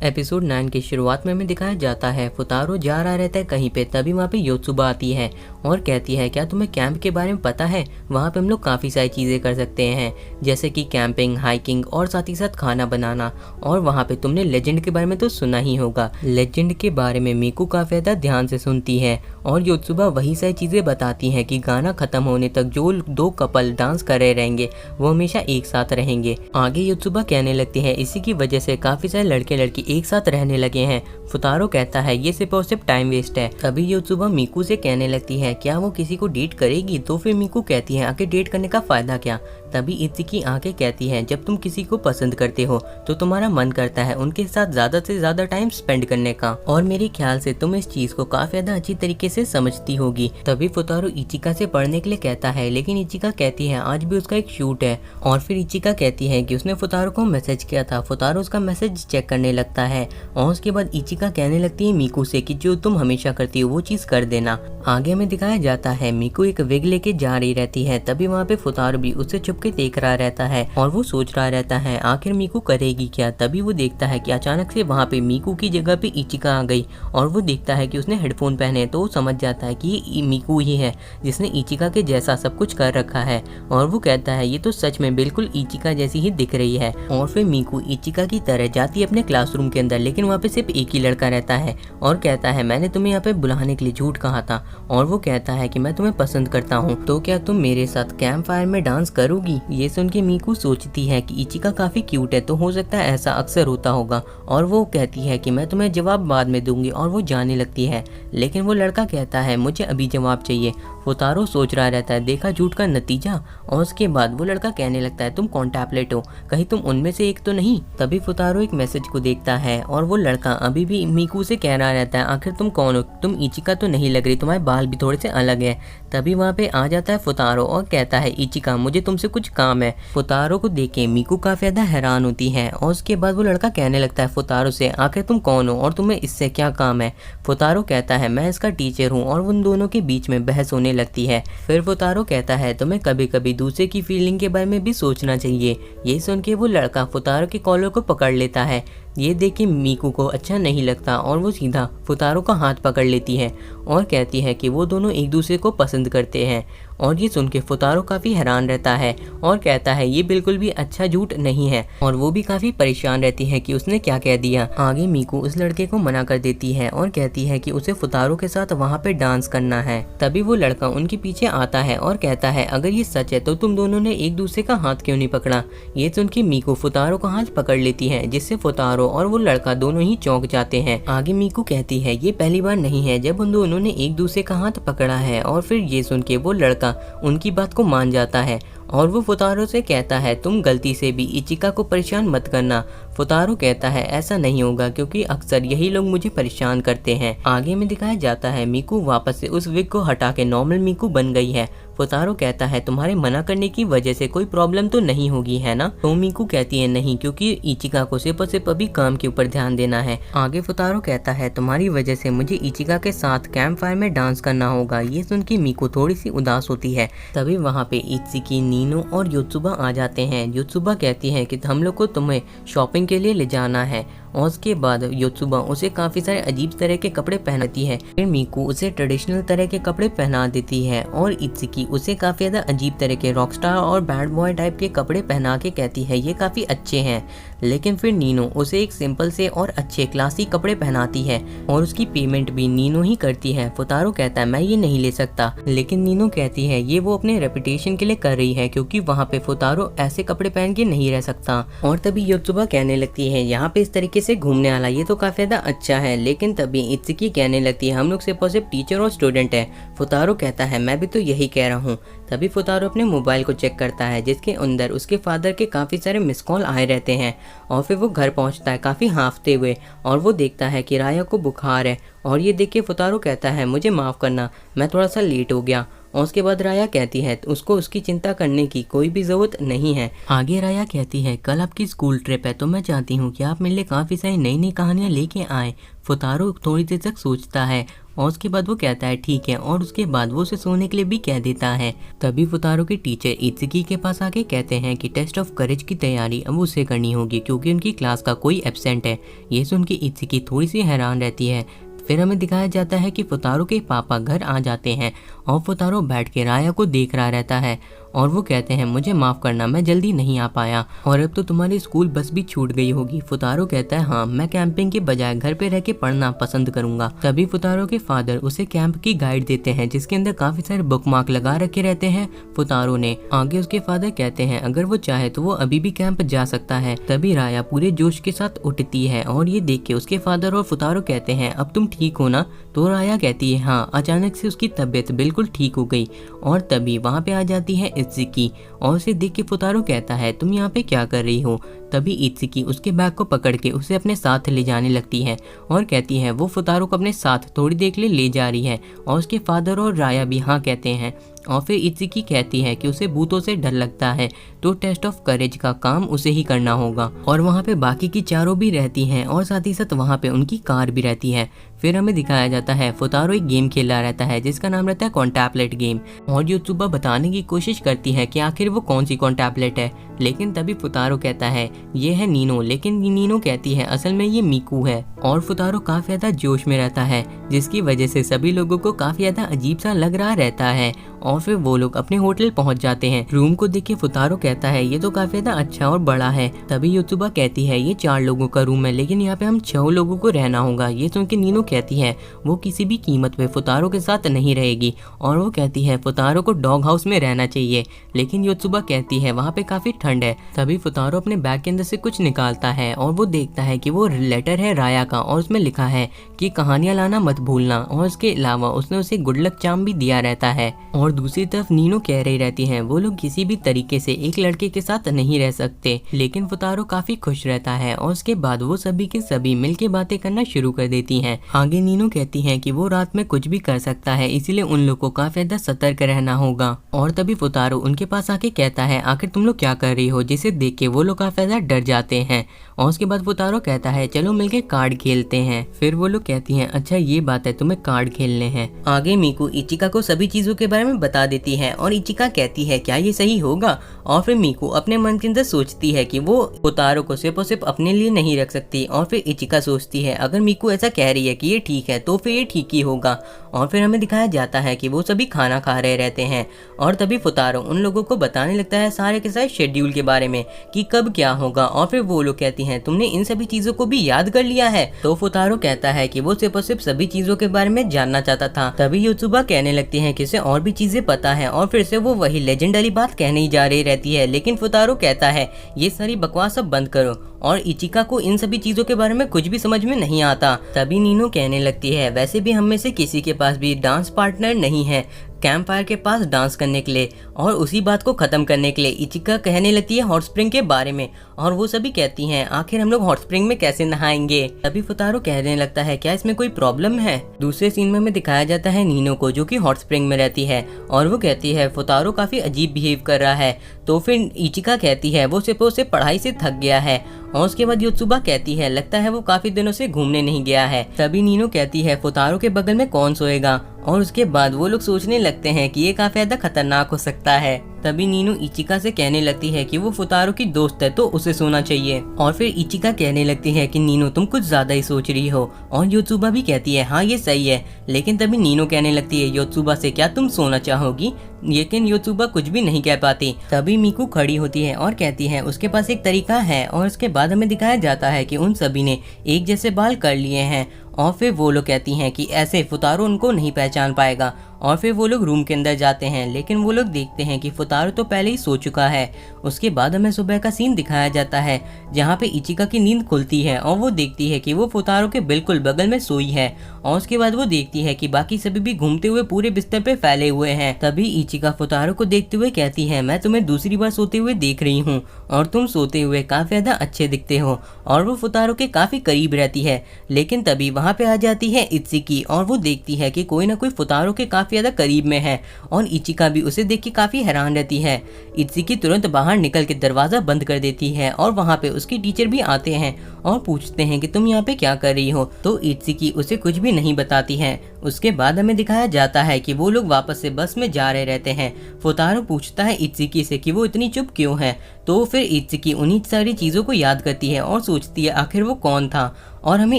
Episode 9 की शुरुआत में हमें दिखाया जाता है फुतारो जा रहा रहता है कहीं पे, तभी वहाँ पे योत्सुबा आती है और कहती है क्या तुम्हें कैंप के बारे में पता है, वहाँ पे हम लोग काफ़ी सारी चीज़ें कर सकते हैं जैसे कि कैंपिंग, हाइकिंग और साथ ही साथ खाना बनाना। और वहाँ पे तुमने लेजेंड के बारे में तो सुना ही होगा। लेजेंड के बारे में मीकू काफ़ी ज़्यादा ध्यान से सुनती है और योत्सुबा वही सारी चीज़ें बताती हैं कि गाना ख़त्म होने तक जो दो कपल डांस कर रहे रहेंगे वो हमेशा एक साथ रहेंगे। आगे योत्सुबा कहने लगती है इसी की वजह से काफ़ी सारे लड़के लड़की एक साथ रहने लगे हैं। फुतारो कहता है ये सिर्फ और सिर्फ टाइम वेस्ट है। तभी योत्सुबा मीकू से कहने लगती है क्या वो किसी को डेट करेगी, तो फिर मीकू कहती है आखिर डेट करने का फायदा क्या। तभी इत्सुकी आके कहती है जब तुम किसी को पसंद करते हो तो तुम्हारा मन करता है उनके साथ ज्यादा से ज्यादा टाइम स्पेंड करने का, और मेरे ख्याल से तुम इस चीज को काफी ज्यादा अच्छी तरीके से समझती होगी। तभी फुतारो इचिका से पढ़ने के लिए कहता है लेकिन इचिका कहती है आज भी उसका एक शूट है। और फिर इचिका कहती है कि उसने फुतारो को मैसेज किया था। फुतारो उसका मैसेज चेक करने लगता है और उसके बाद इचिका कहने लगती है मीकू से कि जो तुम हमेशा करती हो वो चीज कर देना। आगे हमें दिखाया जाता है मीकू एक विग लेके जा रही रहती है, तभी वहाँ पे फुतारो भी उसे छुप के देख रहा रहता है और वो सोच रहा रहता है आखिर मीकू करेगी क्या। तभी वो देखता है कि अचानक से वहाँ पे मीकू की जगह पे इचिका आ गई और वो देखता है कि उसने हेडफोन पहने, तो वो समझ जाता है कि ये मीकू ही है जिसने इचिका के जैसा सब कुछ कर रखा है। और वो कहता है ये तो सच में बिल्कुल इचिका जैसी ही दिख रही है। और फिर मीकू इचिका की तरह जाती है अपने क्लासरूम के अंदर, लेकिन वहाँ पे सिर्फ एक ही लड़का रहता है और कहता है मैंने तुम्हें यहाँ पे बुलाने के लिए झूठ कहा था। और वो कहता है कि मैं तुम्हें पसंद करता हूँ, तो क्या तुम मेरे साथ कैंप फायर में डांस करोगी। ये सुन के मीकू सोचती है कि इचिका काफी क्यूट है तो हो सकता है ऐसा अक्सर होता होगा, और वो कहती है कि मैं तुम्हें जवाब बाद में दूंगी और वो जाने लगती है। लेकिन वो लड़का कहता है मुझे अभी जवाब चाहिए। फुतारो सोच रहा रहता है देखा झूठ का नतीजा। और उसके बाद वो लड़का कहने लगता है तुम कॉन्टैप्लेट हो, कहीं तुम उनमें से एक तो नहीं। तभी फुतारो एक मैसेज को देखता है और वो लड़का अभी भी मीकू से कह रहा रहता है आखिर तुम कौन हो, तुम इचिका तो नहीं लग रही, तुम्हारे बाल भी थोड़े से अलग है। तभी वहाँ पे आ जाता है फुतारो और कहता है इचिका मुझे तुमसे कुछ काम है। फुतारो को देख के मीकू काफी ज्यादा हैरान होती है और उसके बाद वो लड़का कहने लगता है फुतारो से आखिर तुम कौन हो और तुम्हें इससे क्या काम है। फुतारो कहता है मैं इसका टीचर हूँ, और उन दोनों के बीच में बहस होने लगती है। फिर फुतारो कहता है तुम्हें कभी कभी दूसरे की फीलिंग के बारे में भी सोचना चाहिए। ये सुन के वो लड़का फुतारो के कॉलर को पकड़ लेता है। ये देख के मीकू को अच्छा नहीं लगता और वो सीधा फुतारो का हाथ पकड़ लेती है और कहती है कि वो दोनों एक दूसरे को पसंद करते हैं। और ये सुन के फुतारो काफ़ी हैरान रहता है और कहता है ये बिल्कुल भी अच्छा झूठ नहीं है, और वो भी काफ़ी परेशान रहती है कि उसने क्या कह दिया। आगे मीकू उस लड़के को मना कर देती है और कहती है कि उसे फुतारो के साथ वहाँ पे डांस करना है। तभी वो लड़का उनके पीछे आता है और कहता है अगर ये सच है तो तुम दोनों ने एक दूसरे का हाथ क्यों नहीं पकड़ा। ये सुन के मीकू फुतारो का हाथ पकड़ लेती है, जिससे फुतारो और वो लड़का दोनों ही चौंक जाते हैं। आगे मीकू कहती है ये पहली बार नहीं है जब उन दोनों ने एक दूसरे का हाथ पकड़ा है। और फिर ये सुन के वो लड़का उनकी बात को मान जाता है और वो फुतारो से कहता है तुम गलती से भी इचिका को परेशान मत करना। फुतारो कहता है ऐसा नहीं होगा क्योंकि अक्सर यही लोग मुझे परेशान करते हैं। आगे में दिखाया जाता है मीकू वापस से उस विग को हटा के नॉर्मल मीकू बन गई है। फुतारो कहता है तुम्हारे मना करने की वजह से कोई प्रॉब्लम तो नहीं होगी है ना। तो मीकू कहती है नहीं, क्योंकि इचिका को सिर्फ और सिर्फ अभी काम के ऊपर ध्यान देना है। आगे फुतारो कहता है तुम्हारी वजह से मुझे इचिका के साथ कैंप फायर में डांस करना होगा। ये सुन के मीकू थोड़ी सी उदास होती है। तभी वहाँ पे इत्सुकी, नीनो और योत्सुबा आ जाते हैं। योत्सुबा कहती है कि हम लोग को तुम्हें शॉपिंग के लिए ले जाना है, और उसके बाद योत्सुबा उसे काफी सारे अजीब तरह के कपड़े पहनाती है। फिर मीकू उसे ट्रेडिशनल तरह के कपड़े पहना देती है और इत्सुकी उसे काफी ज्यादा अजीब तरह के रॉकस्टार और बैड बॉय टाइप के कपड़े पहना के कहती है ये काफी अच्छे हैं। लेकिन फिर नीनो उसे एक सिंपल से और अच्छे क्लासी कपड़े पहनाती है और उसकी पेमेंट भी नीनो ही करती है। फुतारो कहता है मैं ये नहीं ले सकता, लेकिन नीनो कहती है ये वो अपने रेपुटेशन के लिए कर रही है क्योंकि वहाँ पे फुतारो ऐसे कपड़े पहन के नहीं रह सकता। और तभी योत्सुबा कहने लगती है यहाँ पे इस तरीके से घूमने वाला ये तो काफी ज्यादा अच्छा है। लेकिन तभी इत्सुकी कहने लगती है हम लोग सिर्फ और सिर्फ टीचर और स्टूडेंट है। फुतारो कहता है मैं भी तो यही कह रहा हूँ। तभी फुतारो अपने मोबाइल को चेक करता है जिसके अंदर उसके फादर के काफी सारे मिस कॉल आए रहते हैं। और फिर वो घर पहुंचता है काफी हांफते हुए और वो देखता है कि राया को बुखार है। और ये देख के फुतारो कहता है मुझे माफ करना, मैं थोड़ा सा लेट हो गया। और उसके बाद राया कहती है उसको उसकी चिंता करने की कोई भी जरूरत नहीं है। आगे राया कहती है कल आपकी स्कूल ट्रिप है तो मैं चाहती हूँ कि आप मेरे लिए काफी सारी नई नई कहानियाँ लेके आए। फुतारो थोड़ी देर तक सोचता है और उसके बाद वो कहता है ठीक है, और उसके बाद वो उसे सोने के लिए भी कह देता है। तभी फुतारो के टीचर इत्सुकी के पास आके कहते हैं कि टेस्ट ऑफ करेज की तैयारी अब उसे करनी होगी क्योंकि उनकी क्लास का कोई एब्सेंट है। ये सुन के इत्सुकी थोड़ी सी हैरान रहती है। फिर हमें दिखाया जाता है कि फुतारो के पापा घर आ जाते हैं और फुतारो बैठ के राया को देख रहा रहता है और वो कहते हैं मुझे माफ़ करना, मैं जल्दी नहीं आ पाया और अब तो तुम्हारी स्कूल बस भी छूट गई होगी। फुतारो कहता है हाँ, मैं कैंपिंग के बजाय घर पे रह के पढ़ना पसंद करूंगा। तभी फुतारो के फादर उसे कैंप की गाइड देते हैं जिसके अंदर काफी सारे बुकमार्क लगा रखे रहते हैं फुतारो ने। आगे उसके फादर कहते हैं अगर वो चाहे तो वो अभी भी कैंप जा सकता है। तभी राया पूरे जोश के साथ उठती है और ये देख के उसके फादर और फुतारो कहते हैं अब तुम ठीक हो ना? तो राया कहती है हाँ। अचानक से उसकी तबीयत बिल्कुल ठीक हो गई और तभी वहाँ पे आ जाती है इत्सुकी और उसे देख के फुतारो कहता है तुम यहाँ पे क्या कर रही हो? तभी इत्सुकी उसके बैग को पकड़ के उसे अपने साथ ले जाने लगती है और कहती है वो फुतारो को अपने साथ थोड़ी देर के लिए ले जा रही है और उसके फादर और राया भी हाँ कहते हैं। और फिर इत्सुकी कहती है कि उसे भूतों से डर लगता है तो टेस्ट ऑफ करेज का काम उसे ही करना होगा। और वहाँ पे बाकी की चारों भी रहती हैं और साथ ही साथ वहाँ पे उनकी कार भी रहती है। फिर हमें दिखाया जाता है फुतारो एक गेम खेल रहा रहता है जिसका नाम रहता है कॉन्टैपलेट गेम और योत्सुबा बताने की कोशिश करती है कि आखिर वो कौन सी कॉन्टैपलेट है, लेकिन तभी फुतारो कहता है ये है नीनो, लेकिन नीनो कहती है असल में ये मीकू है। और फुतारो काफी ज्यादा जोश में रहता है जिसकी वजह से सभी लोगों को काफी ज्यादा अजीब सा लग रहा रहता है। और फिर वो लोग अपने होटल पहुंच जाते हैं। रूम को देख के फुतारो कहता है ये तो काफी ज्यादा अच्छा और बड़ा है। तभी योत्सुबा कहती है ये 4 लोगों का रूम है लेकिन यहाँ पे हम 6 लोगों को रहना होगा। ये सुन के नीनो कहती है वो किसी भी कीमत पे फुतारो के साथ नहीं रहेगी और वो कहती है फुतारो को डॉग हाउस में रहना चाहिए, लेकिन योत्सुबा कहती है वहाँ पे काफी ठंड है। तभी फुतारो अपने बैग के अंदर से कुछ निकालता है और वो देखता है कि वो लेटर है राया का और उसमें लिखा है कि कहानियां लाना मत भूलना और इसके अलावा उसने उसे गुड लक चार्म भी दिया रहता है। और दूसरी तरफ नीनो कह रही रहती है वो लोग किसी भी तरीके से एक लड़के के साथ नहीं रह सकते, लेकिन फुतारो काफी खुश रहता है और उसके बाद वो सभी के सभी मिलके बातें करना शुरू कर देती हैं। आगे नीनो कहती है कि वो रात में कुछ भी कर सकता है इसीलिए उन लोग को काफी ज्यादा सतर्क रहना होगा। और तभी फुतारो उनके पास आके कहता है आखिर तुम लोग क्या कर रही हो, जिसे देख के वो लोग काफी ज्यादा डर जाते हैं। और उसके बाद फुतारो कहता है चलो मिलके कार्ड खेलते हैं। फिर वो लोग कहती हैं अच्छा ये बात है, तुम्हें कार्ड खेलने हैं। आगे मीकू इचिका को सभी चीजों के बारे में बता देती है और इचिका कहती है क्या ये सही होगा? और फिर मीकू अपने मन के अंदर सोचती है कि वो फुतारो को सिर्फ और सिर्फ अपने लिए नहीं रख सकती। और फिर इचिका सोचती है अगर मीकू ऐसा कह रही है कि ये ठीक है तो फिर ये ठीक ही होगा। और फिर हमें दिखाया जाता है कि वो सभी खाना खा रहे रहते हैं और तभी फुतारो उन लोगों को बताने लगता है सारे के सारे शेड्यूल के बारे में कि कब क्या होगा। और फिर वो लोग कहती हैं तुमने इन सभी चीजों को भी याद कर लिया है? तो फुतारो कहता है कि वो सिर्फ और सिर्फ सभी चीजों के बारे में जानना चाहता था। तभी योत्सुबा कहने लगती है कि इसे और भी चीजें पता है और फिर से वो वही लेजेंड वाली बात कहने ही जा रही रहती है, लेकिन फुतारो कहता है ये सारी बकवास अब बंद करो और इचिका को इन सभी चीजों के बारे में कुछ भी समझ में नहीं आता। तभी नीनो कहने लगती है वैसे भी हम में से किसी के पास भी डांस पार्टनर नहीं है कैंप फायर के पास डांस करने के लिए। और उसी बात को खत्म करने के लिए इचिका कहने लगती है हॉट स्प्रिंग के बारे में और वो सभी कहती हैं आखिर हम लोग हॉट स्प्रिंग में कैसे नहाएंगे। तभी फुतारो कहने लगता है क्या इसमें कोई प्रॉब्लम है? दूसरे सीन में हमें दिखाया जाता है नीनो को जो कि हॉट स्प्रिंग में रहती है और वो कहती है फुतारो काफी अजीब बिहेव कर रहा है। तो फिर इचिका कहती है वो सिर्फ पढ़ाई से थक गया है। और उसके बाद योत्सुबा कहती है लगता है वो काफी दिनों से घूमने नहीं गया है। तभी नीनो कहती है फुतारो के बगल में कौन सोएगा? और उसके बाद वो लोग सोचने लगते हैं कि ये काफी ज्यादा खतरनाक हो सकता है। तभी नीनो इचिका से कहने लगती है कि वो फुतारो की दोस्त है तो उसे सोना चाहिए। और फिर इचिका कहने लगती है कि नीनो तुम कुछ ज्यादा ही सोच रही हो। और योत्सुबा भी कहती है हाँ ये सही है। लेकिन तभी नीनो कहने लगती है योत्सुबा से क्या तुम सोना चाहोगी? लेकिन योत्सुबा कुछ भी नहीं कह पाती। तभी मीकू खड़ी होती है और कहती है उसके पास एक तरीका है। और उसके बाद हमें दिखाया जाता है कि उन सभी ने एक जैसे बाल कर लिए हैं और फिर वो लोग कहती हैं कि ऐसे फुतारो उनको नहीं पहचान पाएगा। और फिर वो लोग रूम के अंदर जाते हैं लेकिन वो लोग देखते हैं कि फुतारो तो पहले ही सो चुका है। उसके बाद हमें सुबह का सीन दिखाया जाता है जहाँ पे इचिका की नींद खुलती है और वो देखती है कि वो फुतारो के बिल्कुल बगल में सोई है। और उसके बाद वो देखती है कि बाकी सभी भी घूमते हुए पूरे बिस्तर पे फैले हुए हैं। तभी इचिका फुतारो को देखते हुए कहती है मैं तुम्हें दूसरी बार सोते हुए देख रही हूँ और तुम सोते हुए काफी ज्यादा अच्छे दिखते हो। और वो फुतारो के काफी करीब रहती है। लेकिन तभी वहाँ पे आ जाती है इत्सुकी और वो देखती है कि कोई ना कोई फुतारो के काफी काफी ज्यादा करीब में है और इचिका भी उसे देख के काफी हैरान रहती है। इत्सुकी तुरंत बाहर निकल के दरवाजा बंद कर देती है और वहाँ पे उसके टीचर भी आते हैं और पूछते हैं कि तुम यहाँ पे क्या कर रही हो। तो इत्सुकी उसे कुछ भी नहीं बताती है। उसके बाद हमें दिखाया जाता है कि वो लोग वापस से बस में जा रहे रहते हैं। फुतारो पूछता है इत्सुकी से कि वो इतनी चुप क्यों है। तो फिर इत्सुकी उन्हीं सारी चीजों को याद करती है और सोचती है आखिर वो कौन था। और हमें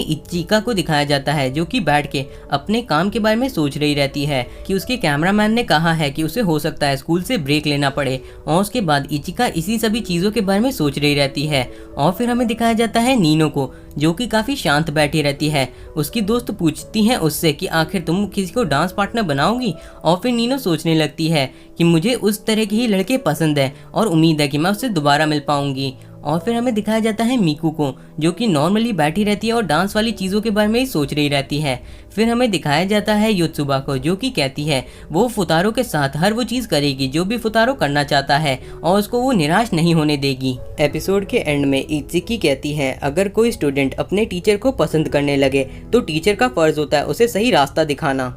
इचिका को दिखाया जाता है जो कि बैठ के अपने काम के बारे में सोच रही रहती है कि उसके कैमरामैन ने कहा है कि उसे हो सकता है स्कूल से ब्रेक लेना पड़े। और उसके बाद इचिका इसी सभी चीज़ों के बारे में सोच रही रहती है। और फिर हमें दिखाया जाता है नीनो को जो कि काफ़ी शांत बैठी रहती है। उसकी दोस्त पूछती है उससे कि आखिर तुम किसी को डांस पार्टनर बनाओगी। और फिर नीनो सोचने लगती है कि मुझे उस तरह के ही लड़के पसंद है और उम्मीद है कि मैं उससे दोबारा मिल पाऊंगी। और फिर हमें दिखाया जाता है मीकू को जो कि नॉर्मली बैठी रहती है और डांस वाली चीज़ों के बारे में ही सोच रही रहती है। फिर हमें दिखाया जाता है योत्सुबा को जो कि कहती है वो फुतारो के साथ हर वो चीज़ करेगी जो भी फुतारो करना चाहता है और उसको वो निराश नहीं होने देगी। एपिसोड के एंड में इत्सुकी कहती है अगर कोई स्टूडेंट अपने टीचर को पसंद करने लगे तो टीचर का फर्ज होता है उसे सही रास्ता दिखाना।